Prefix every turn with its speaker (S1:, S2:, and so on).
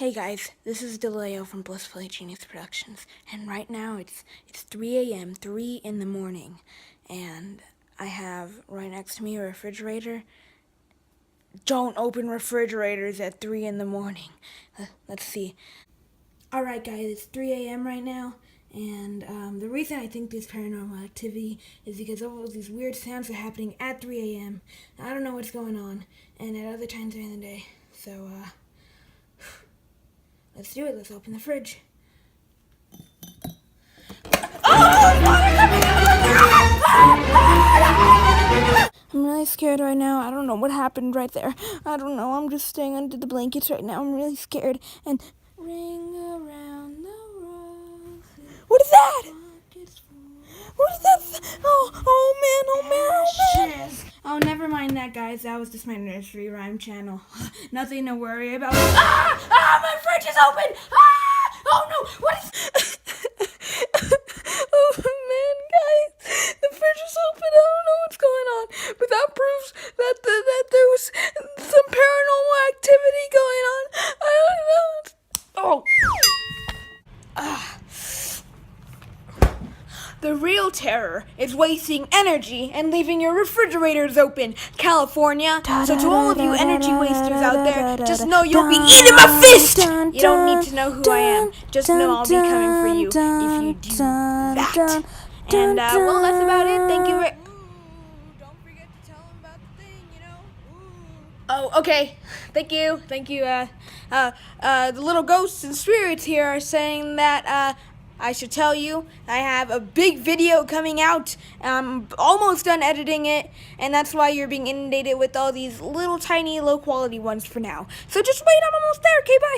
S1: Hey guys, this is DeLeo from Blissfully Genius Productions, and right now it's 3 a.m., 3 in the morning, and I have right next to me a refrigerator. Don't open refrigerators at 3 in the morning. Let's see. Alright guys, it's 3 a.m. right now, and the reason I think this paranormal activity is because all of these weird sounds are happening at 3 a.m. I don't know what's going on, and at other times during the day, so let's do it. Let's open the fridge. I'm really scared right now. I don't know what happened right there. I don't know. I'm just staying under the blankets right now. I'm really scared. And ring around the rosy. What is that? What is that? Oh man. Oh, never mind that, guys. That was just my nursery rhyme channel. Nothing to worry about. My fridge is open. Oh no, what is? Oh man, guys, the fridge is open. I don't know what's going on, but that proves that there was some paranormal activity going on. I don't know. The real terror is wasting energy and leaving your refrigerators open, California. So to all of you energy wasters out there, just know you'll be eating my fist! You don't need to know who I am. Just know I'll be coming for you if you do that. And, well, that's about it. Thank you very... Don't forget to tell them about the thing, you know? Oh, okay. Thank you. The little ghosts and spirits here are saying that, I should tell you, I have a big video coming out. I'm almost done editing it, and that's why you're being inundated with all these little tiny low quality ones for now. So just wait, I'm almost there, okay, bye.